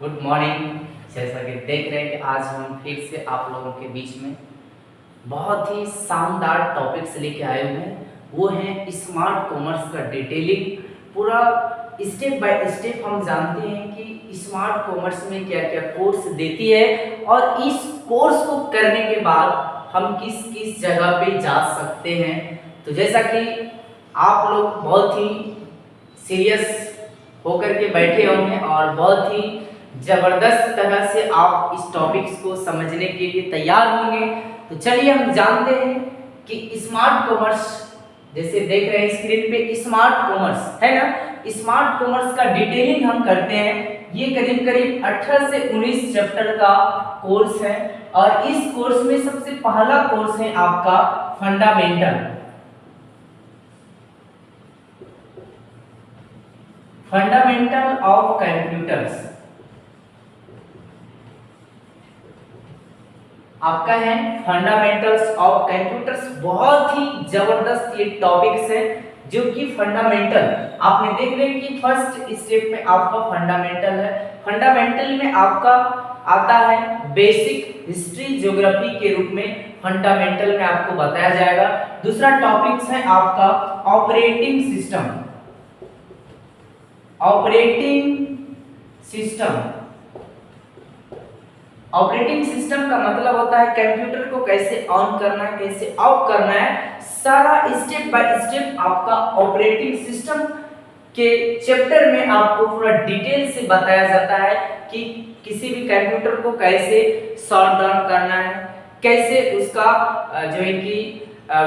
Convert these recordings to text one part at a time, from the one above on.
Good morning. जैसा कि देख रहे हैं कि आज हम फिर से आप लोगों के बीच में बहुत ही शानदार टॉपिक्स लेके आए हुए हैं। वो है स्मार्ट कॉमर्स का डिटेलिंग, पूरा स्टेप बाय स्टेप हम जानते हैं कि स्मार्ट कॉमर्स में क्या क्या कोर्स देती है और इस कोर्स को करने के बाद हम किस किस जगह पे जा सकते हैं। तो जैसा कि आप लोग बहुत ही सीरियस होकर के बैठे होंगे और बहुत ही जबरदस्त तरह से आप इस टॉपिक्स को समझने के लिए तैयार होंगे। तो चलिए हम जानते हैं कि स्मार्ट कॉमर्स, जैसे देख रहे हैं स्क्रीन पे स्मार्ट कॉमर्स है ना, स्मार्ट कॉमर्स का डिटेलिंग हम करते हैं। ये करीब करीब 18 से 19 चैप्टर का कोर्स है और इस कोर्स में सबसे पहला कोर्स है आपका फंडामेंटल ऑफ कंप्यूटर्स। आपका है फंडामेंटल्स ऑफ कंप्यूटर्स। बहुत ही जबरदस्त ये टॉपिक्स है जो कि फंडामेंटल आपने देख रहे कि फर्स्ट स्टेप में आपका फंडामेंटल है। फंडामेंटल में आपका आता है बेसिक हिस्ट्री ज्योग्राफी के रूप में, फंडामेंटल में आपको बताया जाएगा। दूसरा टॉपिक्स है आपका ऑपरेटिंग सिस्टम। ऑपरेटिंग सिस्टम का मतलब होता है कंप्यूटर को कैसे ऑन करना है, कैसे ऑफ करना है, सारा स्टेप बाय स्टेप आपका ऑपरेटिंग सिस्टम के चैप्टर में आपको पूरा डिटेल से बताया जाता है कि किसी भी कंप्यूटर को कैसे शट डाउन करना है, कैसे उसका जो है कि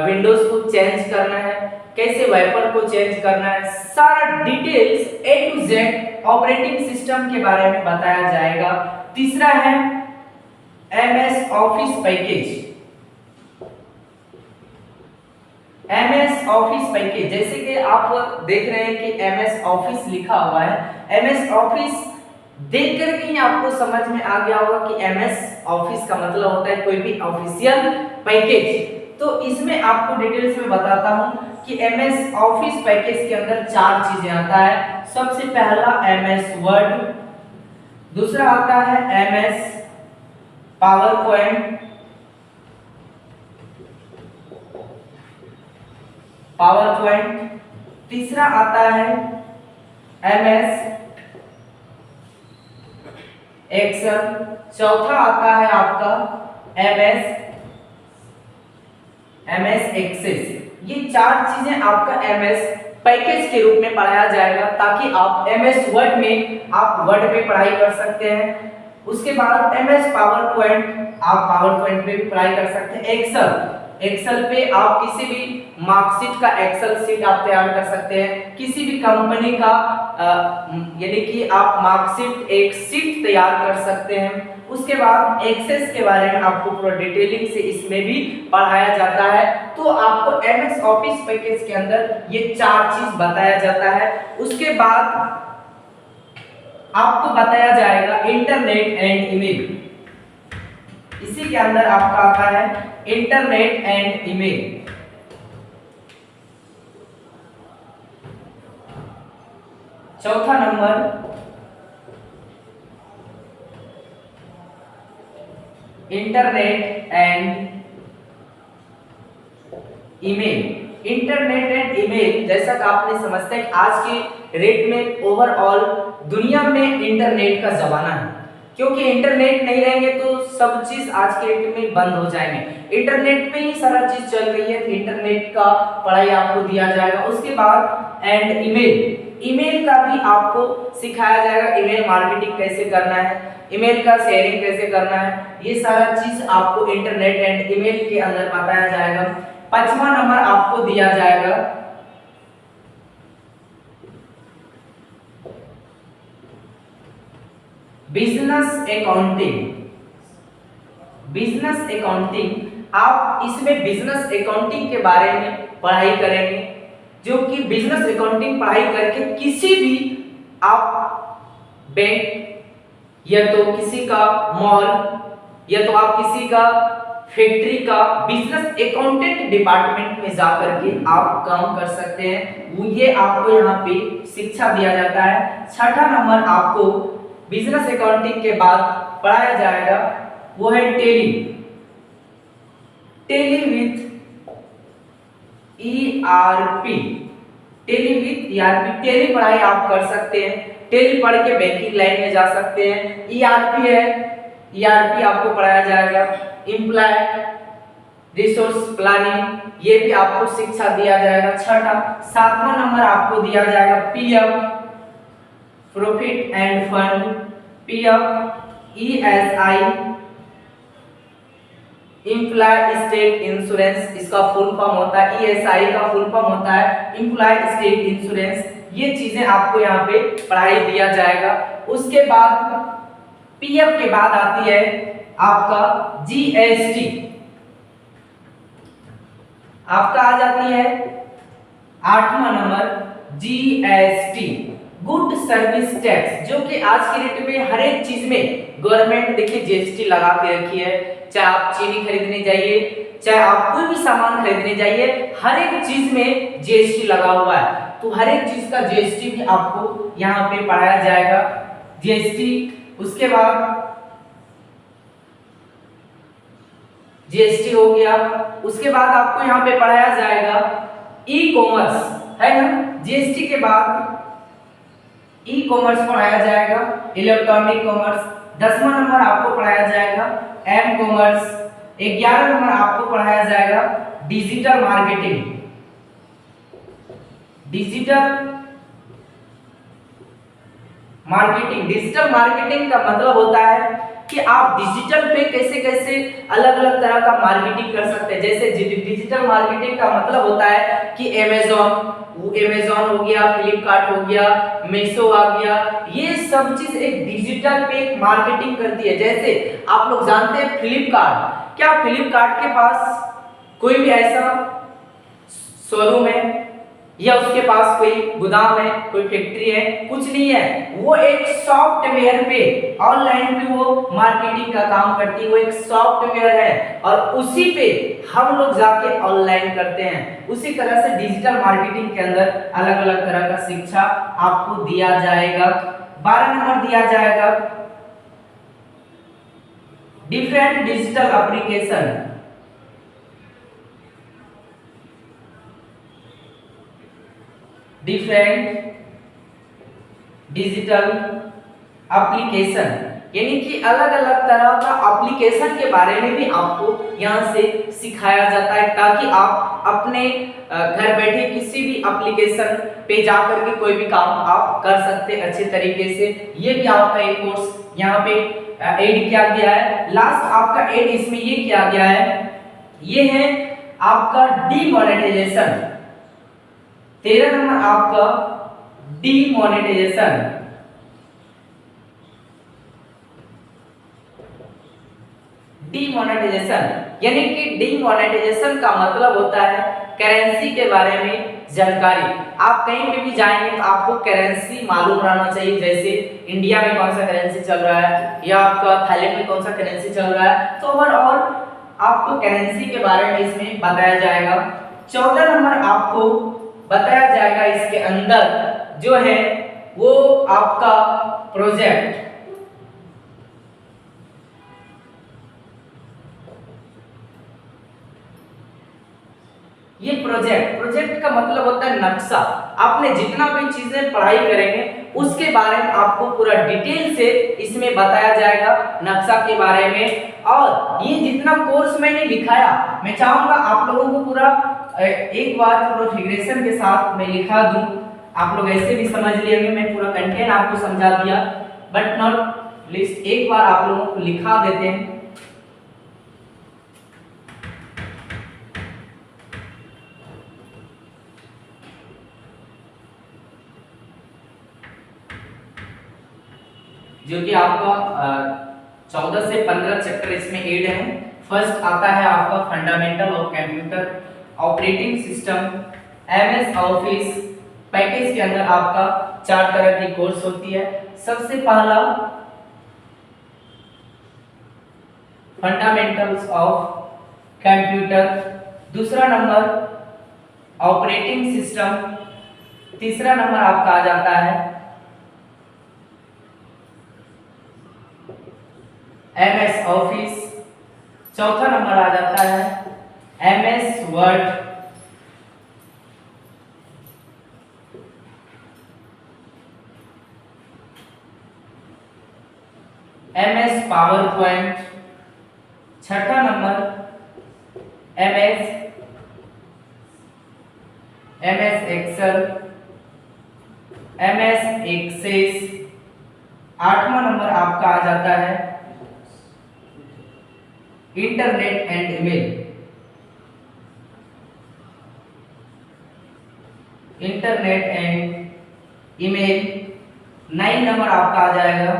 विंडोज को चेंज करना है, कैसे वाइपर को चेंज करना है, सारा details A to Z operating system के बारे में बताया जाएगा। तीसरा है MS office package. MS office package, जैसे कि आप देख रहे हैं कि MS ऑफिस लिखा हुआ है। MS ऑफिस देख कर के आपको समझ में आ गया होगा कि MS ऑफिस का मतलब होता है कोई भी ऑफिशियल पैकेज। तो इसमें आपको डिटेल्स में बताता हूं कि MS ऑफिस पैकेज के अंदर 4 चीजें आता है। सबसे पहला MS वर्ड, दूसरा आता है MS पावर पॉइंट, तीसरा आता है MS एक्सेल, चौथा आता है आपका MS एक्सेस। ये 4 चीजें आपका MS पैकेज के रूप में पढ़ाया जाएगा ताकि आप MS वर्ड में आप वर्ड पे पढ़ाई कर सकते हैं। उसके बाद MS पावर पॉइंट, आप पावर पॉइंट पे भी पढ़ाई कर सकते हैं। एक्सेल पे आप किसी भी मार्कशीट का एक्सेल शीट आप तैयार कर सकते हैं, किसी भी कंपनी का यानी कि आप मार्कशीट एक शीट तैयार कर सकते हैं। उसके बाद एक्सेस के बारे में आपको पूरा डिटेलिंग से इसमें भी पढ़ाया जाता है। तो आपको MS ऑफिस पैकेज के अंदर ये 4 चीज बताया जाता है। उसके बाद आपको बताया जाएगा इंटरनेट एंड ईमेल। इसी के अंदर आपका आता है इंटरनेट एंड ईमेल। चौथा number internet and email. Internet and email जैसा कि आपने समझते हैं कि आज के रेट में ओवरऑल दुनिया में इंटरनेट का जमाना है, क्योंकि इंटरनेट नहीं रहेंगे तो सब चीज आज के डेट में बंद हो जाएंगे। इंटरनेट पे ही सारा चीज चल रही है, इंटरनेट का पढ़ाई आपको दिया जाएगा। उसके बाद एंड ईमेल का भी आपको सिखाया जाएगा, ईमेल मार्केटिंग कैसे करना है, ईमेल का शेयरिंग कैसे करना है, ये सारा चीज आपको इंटरनेट एंड ईमेल के अंदर बताया जाएगा। 5वां नंबर आपको दिया जाएगा बिजनेस अकाउंटिंग। आप इसमें बिजनेस अकाउंटिंग के बारे में पढ़ाई करेंगे, जो कि बिजनेस अकाउंटिंग पढ़ाई करके किसी भी आप बैंक या तो किसी का मॉल या तो आप किसी का फैक्ट्री का बिजनेस अकाउंटेंट डिपार्टमेंट में जाकर के आप काम कर सकते हैं। ये आपको यहाँ पे शिक्षा दिया जाता है। छठा नंबर आपको बिजनेस अकाउंटिंग के बाद पढ़ाया जाएगा वो है Tally. Tally with ERP, Tally with ERP, Tally पढ़ाई आप कर सकते हैं। टेली पढ़ के बैंकिंग लाइन में जा सकते हैं। ईआरपी है, ईआरपी आपको पढ़ाया जाएगा। एम्प्लॉय रिसोर्स प्लानिंग, ये भी आपको शिक्षा दिया जाएगा। छठा, सातवां नंबर आपको दिया जाएगा PF profit and fund, PF, ESI employ state insurance, इसका फुल फॉर्म होता है। ईएसआई का फुल फॉर्म होता है एम्प्लॉय स्टेट इंश्योरेंस। ये चीजें आपको यहाँ पे पढ़ाई दिया जाएगा। उसके बाद पीएफ के बाद आती है आपका जीएसटी, आपका आ जाती है आठवां number GST, good service tax, जो कि आज की डेट में हर एक चीज में गवर्नमेंट देखिए जीएसटी लगा के रखी है। चाहे आप चीनी खरीदने जाइए, चाहे आप कोई भी सामान खरीदने जाइए, हर एक चीज में जीएसटी लगा हुआ है। तो हर एक चीज का जीएसटी भी आपको यहाँ पे पढ़ाया जाएगा, जीएसटी। उसके बाद जीएसटी हो गया। उसके बाद आपको यहाँ पे पढ़ाया जाएगा ई कॉमर्स, है ना। जीएसटी के बाद ई कॉमर्स पढ़ाया जाएगा, इलेक्ट्रॉनिक कॉमर्स। 10वां नंबर आपको पढ़ाया जाएगा एम कॉमर्स। 11 नंबर आपको पढ़ाया जाएगा digital marketing. Digital marketing, digital marketing का मतलब होता है कि आप डिजिटल पे कैसे कैसे अलग अलग तरह का मार्केटिंग कर सकते हैं। जैसे डिजिटल मार्केटिंग का मतलब होता है कि अमेज़न हो गया, फ्लिपकार्ट हो गया, मीशो आ गया, ये सब चीज एक डिजिटल पे एक मार्केटिंग करती है। जैसे आप लोग जानते हैं फ्लिपकार्ट, क्या फ्लिपकार्ट के पास कोई भी ऐसा शोरूम है या उसके पास कोई गोदाम है, कोई फैक्ट्री है? कुछ नहीं है। वो एक सॉफ्टवेयर पे ऑनलाइन पे वो मार्केटिंग का काम करती है। वो एक सॉफ्टवेयर है और उसी पे हम लोग जाके ऑनलाइन करते हैं। उसी तरह से डिजिटल मार्केटिंग के अंदर अलग अलग तरह का शिक्षा आपको दिया जाएगा। 12 नंबर दिया जाएगा different digital application. Different digital application, यानी कि अलग अलग तरह का एप्लीकेशन के बारे में भी आपको यहाँ से सिखाया जाता है, ताकि आप अपने घर बैठे किसी भी एप्लीकेशन पे जा करके कोई भी काम आप कर सकते हैं अच्छे तरीके से। ये भी आपका एक कोर्स यहाँ पे ऐड किया गया है। लास्ट आपका ऐड इसमें ये किया गया है, ये है आपका डीमोनेटाइजेशन। 13 नंबर आपका डीमोनेटाइजेशन। डीमोनेटाइजेशन यानी कि डीमोनेटाइजेशन का मतलब होता है करेंसी के बारे में जानकारी। आप कहीं पे भी जाएंगे तो आपको करेंसी मालूम रहना चाहिए। जैसे इंडिया में कौन सा करेंसी चल रहा है या आपका थाईलैंड में कौन सा करेंसी चल रहा है, तो ओवरऑल आपको करेंसी के बारे में इसमें बताया जाएगा। 14 नंबर आपको बताया जाएगा इसके अंदर जो है वो आपका प्रोजेक्ट। ये प्रोजेक्ट का मतलब होता है नक्शा। आपने जितना भी चीजें पढ़ाई करेंगे उसके बारे में आपको पूरा डिटेल से इसमें बताया जाएगा, नक्शा के बारे में। और ये जितना कोर्स मैंने लिखाया, मैं चाहूंगा आप लोगों को पूरा एक बार पूरा फिगरेशन के साथ मैं लिखा दूं। आप लोग ऐसे भी समझ लेंगे, मैं पूरा कंटेंट आपको समझा दिया, बट नॉट लिस्ट एक बार आप लोगों को लिखा देते हैं। जो कि आपका 14 से 15 चैप्टर इसमें ऐड है। फर्स्ट आता है आपका fundamental of computer operating system, MS office. Package के अंदर आपका 4 तरह की कोर्स होती है। सबसे पहला फंडामेंटल्स ऑफ कंप्यूटर, दूसरा नंबर ऑपरेटिंग सिस्टम, तीसरा नंबर आपका आ जाता है MS ऑफिस। चौथा नंबर आ जाता है MS word. MS power point. छठा number MS excel, MS access. आठवां नंबर आपका आ जाता है internet and email. Internet and email. 9 number आपका आ जाएगा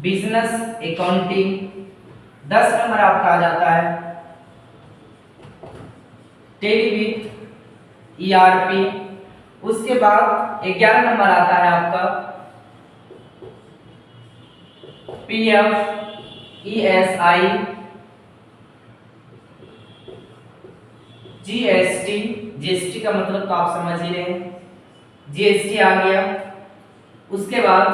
बिजनेस अकाउंटिंग। 10 नंबर आपका आ जाता है टेली विथ ERP। उसके बाद 11 नंबर आता है आपका PF ESI GST। GST का मतलब तो आप समझ ही रहे हैं, GST आ गया। उसके बाद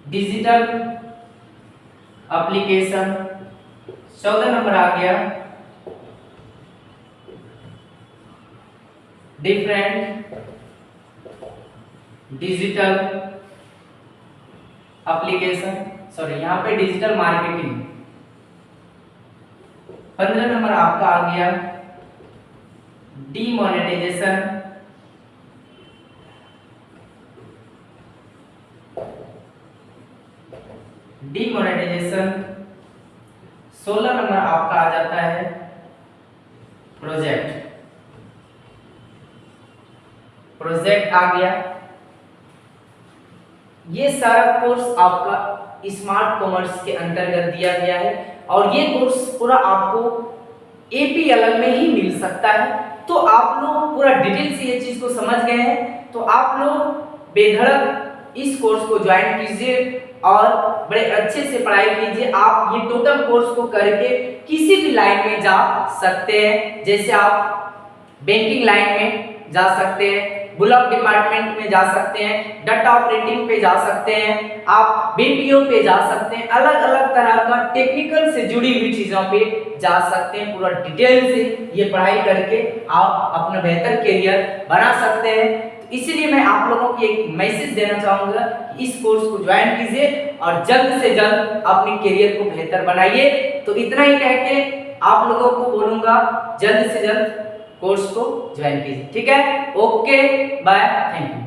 डिजिटल एप्लीकेशन। 14 नंबर आ गया डिफरेंट डिजिटल एप्लीकेशन, सॉरी यहाँ पे डिजिटल मार्केटिंग। 15 नंबर आपका आ गया डीमोनेटाइजेशन। डीमोनेटाइजेशन। 16 नंबर आपका आ जाता है प्रोजेक्ट। प्रोजेक्ट आ गया। ये सारा कोर्स आपका स्मार्ट कॉमर्स के अंतर्गत दिया गया है और ये कोर्स पूरा आपको APLL में ही मिल सकता है। तो आप लोग पूरा डिटेल से ये चीज को समझ गए हैं, तो आप लोग बेधड़क इस कोर्स को ज्वाइन कीजिए और बड़े अच्छे से पढ़ाई कीजिए। आप ये टोटल कोर्स को करके किसी भी लाइन में जा सकते हैं, जैसे आप बैंकिंग लाइन में जा सकते हैं, ब्लॉक डिपार्टमेंट में जा सकते हैं, डाटा ऑपरेटिंग पे जा सकते हैं, आप BPO पे जा सकते हैं, अलग अलग तरह का टेक्निकल से जुड़ी हुई चीजों पे जा सकते हैं। पूरा डिटेल से ये पढ़ाई करके आप अपना बेहतर करियर बना सकते हैं। तो इसीलिए मैं आप लोगों को एक मैसेज देना चाहूंगा कि इस कोर्स को ज्वाइन कीजिए और जल्द से जल्द अपने करियर को बेहतर बनाइए। तो इतना ही कह के आप लोगों को बोलूंगा जल्द से जल्द कोर्स को ज्वाइन कीजिए। ठीक है, ओके बाय, थैंक यू।